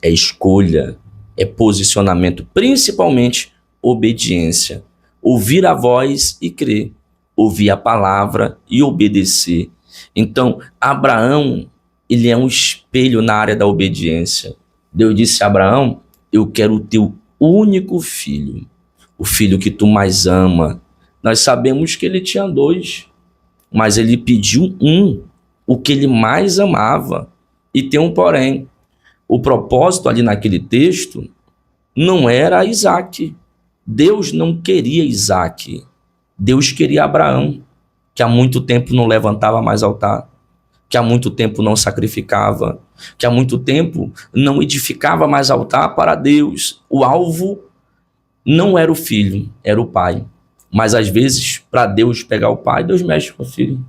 é escolha, é posicionamento, principalmente obediência. Ouvir a voz e crer, ouvir a palavra e obedecer. Então, Abraão, ele é um espelho na área da obediência. Deus disse a Abraão, eu quero o teu único filho, o filho que tu mais ama. Nós sabemos que ele tinha 2, mas ele pediu um, o que ele mais amava. E tem um porém. O propósito ali naquele texto não era Isaac. Deus não queria Isaac. Deus queria Abraão, que há muito tempo não levantava mais altar, que há muito tempo não sacrificava, que há muito tempo não edificava mais altar para Deus. O alvo não era o filho, era o pai. Mas às vezes, para Deus pegar o pai, Deus mexe com o filho.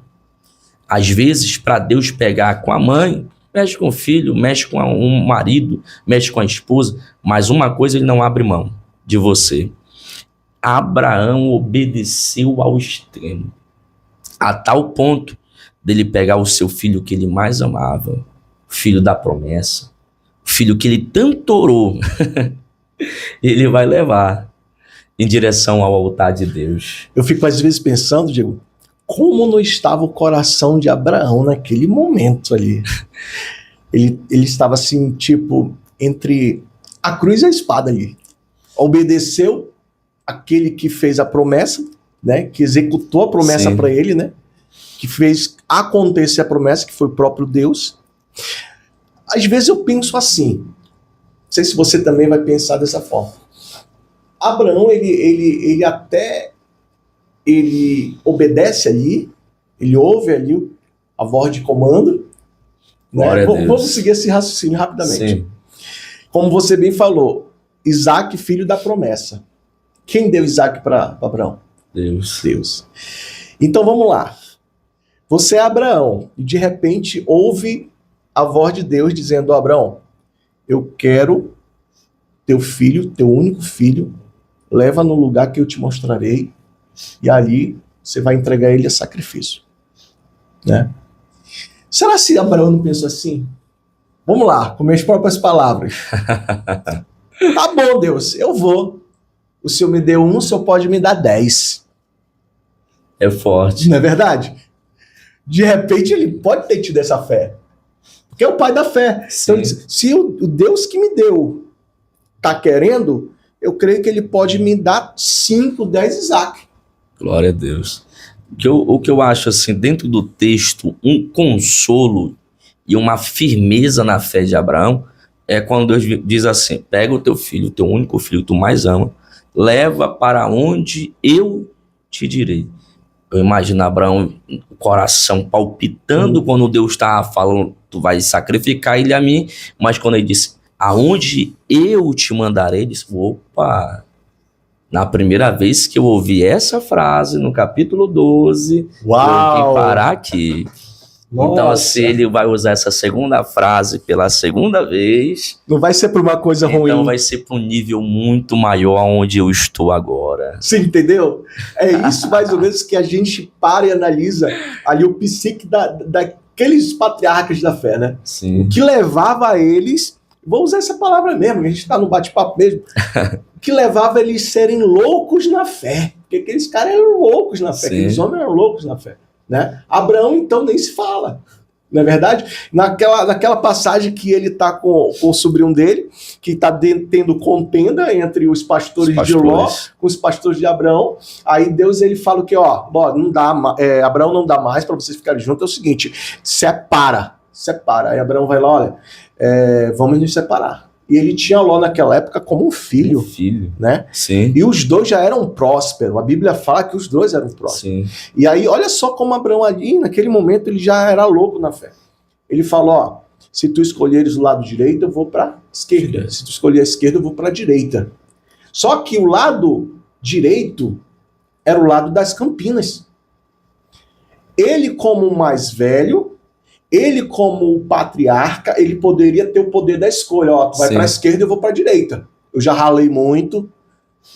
Às vezes, para Deus pegar com a mãe, mexe com o filho, mexe com um marido, mexe com a esposa. Mas uma coisa ele não abre mão de você. Abraão obedeceu ao extremo, a tal ponto dele pegar o seu filho que ele mais amava, o filho da promessa, o filho que ele tanto orou, ele vai levar em direção ao altar de Deus. Eu fico às vezes pensando, Diego, como não estava o coração de Abraão naquele momento ali. Ele estava assim, tipo, entre a cruz e a espada ali. Obedeceu aquele que fez a promessa, né, que executou a promessa para ele, né, que fez acontecer a promessa, que foi o próprio Deus. Às vezes eu penso assim, não sei se você também vai pensar dessa forma. Abraão, ele obedece ali, ele ouve ali a voz de comando, né? Vamos seguir esse raciocínio rapidamente. Sim. Como você bem falou, Isaac, filho da promessa. Quem deu Isaac para Abraão? Deus. Então vamos lá. Você é Abraão e de repente ouve a voz de Deus dizendo: Abraão, eu quero teu filho, teu único filho, leva no lugar que eu te mostrarei e ali você vai entregar ele a sacrifício. Né? Será que Abraão não pensou assim? Vamos lá, com minhas próprias palavras. Tá bom, Deus, eu vou. O Senhor me deu 1, o Senhor pode me dar 10. É forte. Não é verdade? De repente ele pode ter tido essa fé. Porque é o pai da fé. Sim. Então, se o Deus que me deu tá querendo, eu creio que ele pode me dar 5, 10 Isaac. Glória a Deus. O que eu acho assim, dentro do texto, um consolo e uma firmeza na fé de Abraão, é quando Deus diz assim: pega o teu filho, o teu único filho que tu mais ama, leva para onde eu te direi. Eu imagino Abraão, o coração palpitando quando Deus estava falando: tu vai sacrificar ele a mim, mas quando ele disse: aonde eu te mandarei, ele disse: opa, na primeira vez que eu ouvi essa frase, no capítulo 12, Uau! eu vim parar aqui. Nossa. Então, assim, ele vai usar essa segunda frase pela segunda vez. Não vai ser por uma coisa ruim. Então vai ser para um nível muito maior onde eu estou agora. Você entendeu? É isso mais ou menos que a gente para e analisa ali o psique daqueles patriarcas da fé, né? Sim. O que levava eles, vou usar essa palavra mesmo, a gente está no bate-papo mesmo, o que levava eles serem loucos na fé. Porque aqueles caras eram loucos na fé, Sim. aqueles homens eram loucos na fé. Né? Abraão, então, nem se fala. Não é verdade? Naquela passagem que ele está com o sobrinho dele, que está tendo contenda entre os pastores de Ló com os pastores de Abraão, aí Deus ele fala que, não dá, Abraão não dá mais para vocês ficarem juntos, é o seguinte, separa. Aí Abraão vai lá, olha, vamos nos separar. E ele tinha Ló naquela época como um filho. Né? Sim. E os dois já eram prósperos. A Bíblia fala que os dois eram prósperos. Sim. E aí, olha só como Abraão ali, naquele momento, ele já era louco na fé. Ele falou, se tu escolheres o lado direito, eu vou para a esquerda. Se tu escolher a esquerda, eu vou para a direita. Só que o lado direito era o lado das campinas. Ele, como o mais velho, ele, como o patriarca, ele poderia ter o poder da escolha. Tu vai para a esquerda, eu vou para a direita. Eu já ralei muito,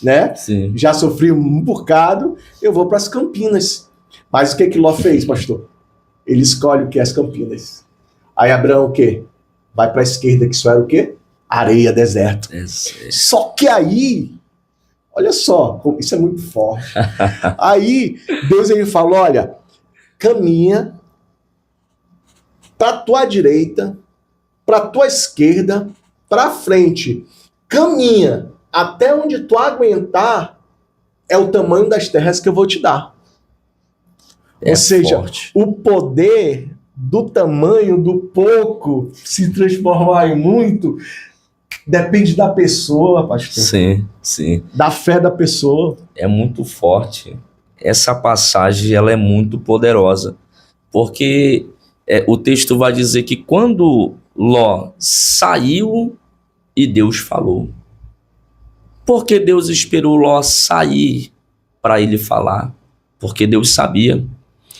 né? Sim. Já sofri um bocado, eu vou para as campinas. Mas o que Ló fez, pastor? Ele escolhe o que? As campinas. Aí Abraão o quê? Vai para a esquerda, que isso era o quê? Areia, deserto. Só que aí, olha só, isso é muito forte. Aí, Deus ele falou, olha, caminha para tua direita, para tua esquerda, para frente. Caminha até onde tu aguentar é o tamanho das terras que eu vou te dar. É Ou seja, forte. o poder do tamanho do pouco se transformar em muito depende da pessoa, pastor. Sim, sim. Da fé da pessoa. É muito forte. Essa passagem ela é muito poderosa, porque o texto vai dizer que quando Ló saiu e Deus falou. Por que Deus esperou Ló sair para ele falar? Porque Deus sabia.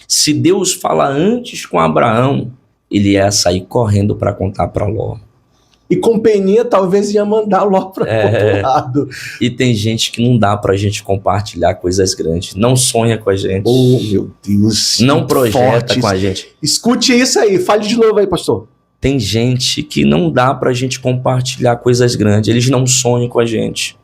Se Deus falar antes com Abraão, ele ia sair correndo para contar para Ló. E com peninha talvez ia mandar logo para o outro lado. E tem gente que não dá pra gente compartilhar coisas grandes. Não sonha com a gente. Oh, meu Deus. Não projeta forte. com a gente. Escute isso aí. Fale de novo aí, pastor. Tem gente que não dá pra gente compartilhar coisas grandes. Eles não sonham com a gente.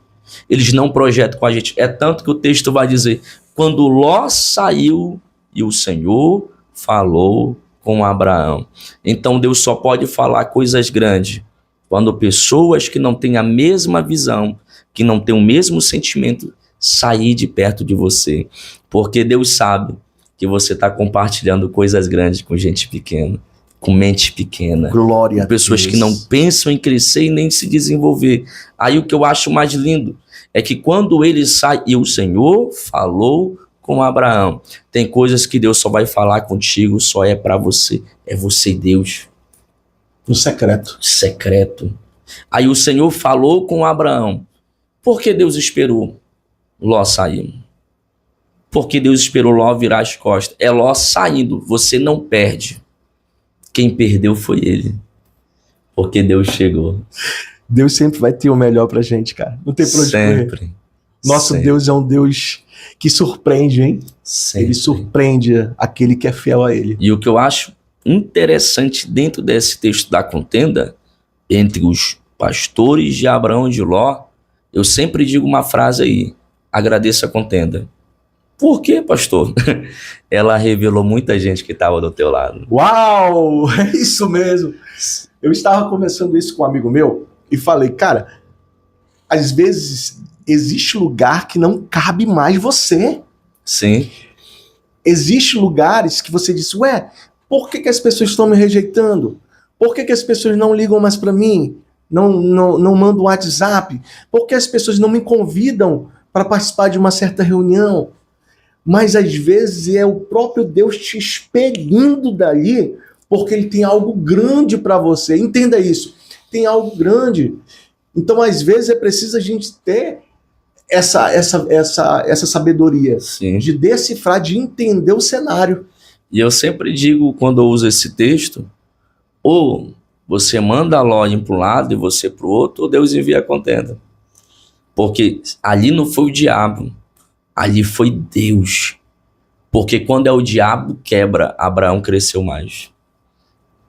Eles não projetam com a gente. É tanto que o texto vai dizer: quando Ló saiu e o Senhor falou com Abraão. Então Deus só pode falar coisas grandes quando pessoas que não têm a mesma visão, que não têm o mesmo sentimento, sair de perto de você. Porque Deus sabe que você está compartilhando coisas grandes com gente pequena, com mente pequena. Glória com pessoas a Deus. que não pensam em crescer e nem se desenvolver. Aí o que eu acho mais lindo é que quando ele sai, e o Senhor falou com Abraão, tem coisas que Deus só vai falar contigo, só é para você. É você e Deus. No secreto. Secreto. Aí o Senhor falou com Abraão. Por que Deus esperou Ló sair? Porque Deus esperou Ló virar as costas. É Ló saindo. Você não perde. Quem perdeu foi ele. Porque Deus chegou. Deus sempre vai ter o melhor pra gente, cara. Não tem pra onde correr. Sempre. Nosso Sempre. Deus é um Deus que surpreende, hein? Sempre. Ele surpreende aquele que é fiel a ele. E o que eu acho interessante dentro desse texto da contenda entre os pastores de Abraão e de Ló, eu sempre digo uma frase aí: agradeça a contenda. Por quê, pastor? Ela revelou muita gente que estava do teu lado. Uau! É isso mesmo. Eu estava conversando isso com um amigo meu e falei, cara, às vezes existe lugar que não cabe mais você. Sim, Existem lugares que você diz, ué, por que as pessoas estão me rejeitando? Por que as pessoas não ligam mais para mim? Não mandam WhatsApp? Por que as pessoas não me convidam para participar de uma certa reunião? Mas às vezes é o próprio Deus te expelindo dali, porque ele tem algo grande para você. Entenda isso. Tem algo grande. Então, às vezes, é preciso a gente ter essa sabedoria sim. de decifrar, de entender o cenário. E eu sempre digo, quando eu uso esse texto, ou você manda a Ló ir para um lado e você para o outro, ou Deus envia a contenda. Porque ali não foi o diabo, ali foi Deus. Porque quando é o diabo quebra, Abraão cresceu mais.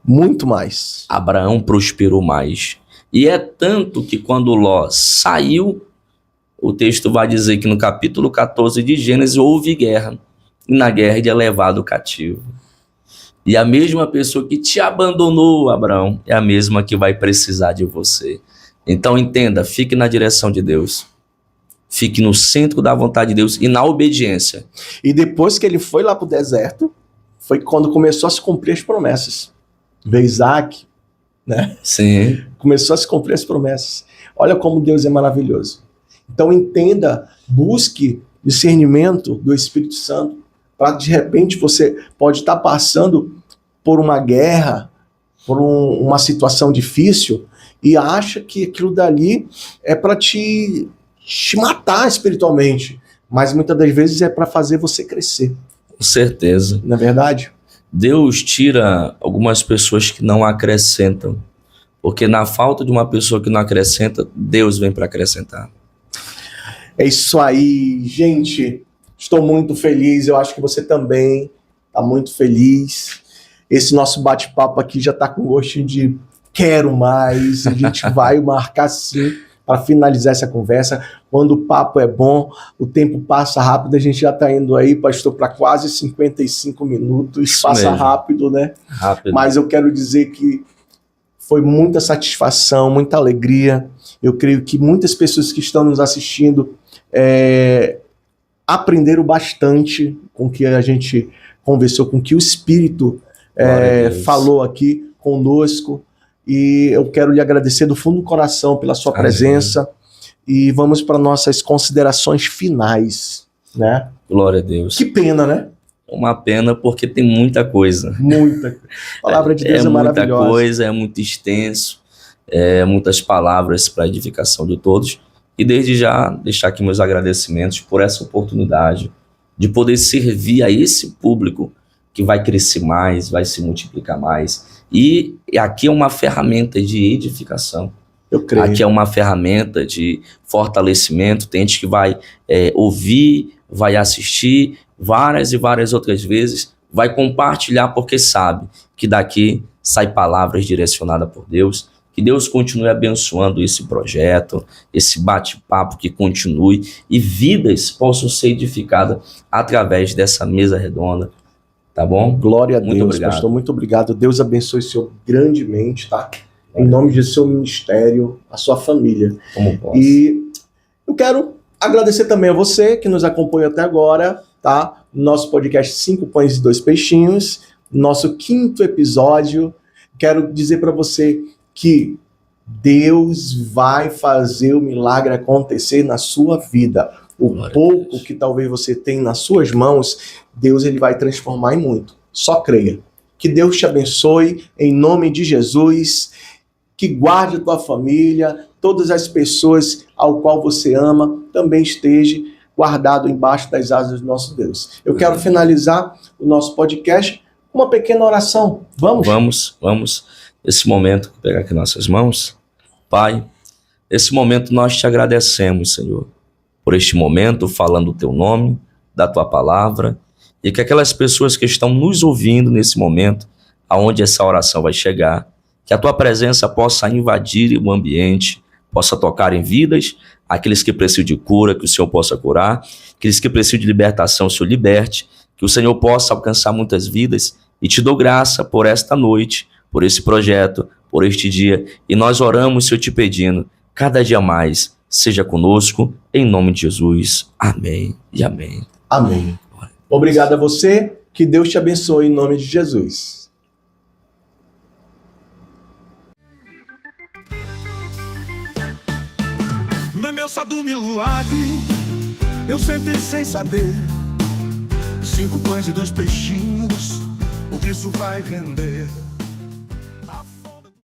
Muito mais. Abraão prosperou mais. E é tanto que quando Ló saiu, o texto vai dizer que no capítulo 14 de Gênesis houve guerra. E na guerra ele é levado cativo. E a mesma pessoa que te abandonou, Abraão, é a mesma que vai precisar de você. Então entenda, fique na direção de Deus. Fique no centro da vontade de Deus e na obediência. E depois que ele foi lá para o deserto, foi quando começou a se cumprir as promessas. Veio Isaac, né? Sim. Começou a se cumprir as promessas. Olha como Deus é maravilhoso. Então entenda, busque discernimento do Espírito Santo, para de repente você pode estar passando por uma guerra, por uma situação difícil e acha que aquilo dali é para te matar espiritualmente, mas muitas das vezes é para fazer você crescer. Com certeza. Não é verdade? Deus tira algumas pessoas que não acrescentam, porque na falta de uma pessoa que não acrescenta, Deus vem para acrescentar. É isso aí, gente. Estou muito feliz, eu acho que você também está muito feliz. Esse nosso bate-papo aqui já está com gostinho de quero mais. A gente vai marcar sim para finalizar essa conversa. Quando o papo é bom, o tempo passa rápido. A gente já está indo aí, pastor, para quase 55 minutos. Isso passa mesmo. rápido, né? Rápido. Mas eu quero dizer que foi muita satisfação, muita alegria. Eu creio que muitas pessoas que estão nos assistindo aprenderam bastante com o que a gente conversou, com o que o Espírito Glória a Deus. falou aqui conosco. E eu quero lhe agradecer do fundo do coração pela sua Amém. presença. E vamos para nossas considerações finais, né? Glória a Deus. Que pena, né? Uma pena porque tem muita coisa. Muita. A palavra de Deus é muita maravilhosa. coisa, é muito extenso, muitas palavras para edificação de todos. E desde já deixar aqui meus agradecimentos por essa oportunidade de poder servir a esse público que vai crescer mais, vai se multiplicar mais. E aqui é uma ferramenta de edificação. Eu creio. Aqui é uma ferramenta de fortalecimento. Tem gente que vai ouvir, vai assistir várias e várias outras vezes, vai compartilhar porque sabe que daqui sai palavras direcionadas por Deus. Que Deus continue abençoando esse projeto, esse bate-papo que continue e vidas possam ser edificadas através dessa mesa redonda. Tá bom? Glória a Muito Deus, obrigado. pastor. Muito obrigado. Deus abençoe o senhor grandemente, tá? Em nome de seu ministério, a sua família. Como posso? E eu quero agradecer também a você que nos acompanha até agora, tá? Nosso podcast 5 Pães e 2 Peixinhos, nosso 5º episódio. Quero dizer para você que Deus vai fazer o milagre acontecer na sua vida. O Glória a pouco Deus. que talvez você tem nas suas mãos, Deus ele vai transformar em muito. Só creia. Que Deus te abençoe em nome de Jesus. Que guarde a tua família, todas as pessoas ao qual você ama, também esteja guardado embaixo das asas do nosso Deus. Eu quero finalizar o nosso podcast com uma pequena oração. Vamos? Vamos. Esse momento, vou pegar aqui nossas mãos. Pai, nesse momento nós te agradecemos, Senhor, por este momento, falando o teu nome, da tua palavra, e que aquelas pessoas que estão nos ouvindo nesse momento, aonde essa oração vai chegar, que a tua presença possa invadir o ambiente, possa tocar em vidas, aqueles que precisam de cura, que o Senhor possa curar, aqueles que precisam de libertação, o Senhor liberte, que o Senhor possa alcançar muitas vidas, e te dou graça por esta noite, por esse projeto, por este dia, e nós oramos, Senhor, te pedindo, cada dia mais, seja conosco, em nome de Jesus. Amém e amém. Amém. Obrigado a você, que Deus te abençoe em nome de Jesus. No meu do milagre, eu sentei sem saber. 5 pães e 2 peixinhos, o que isso vai render?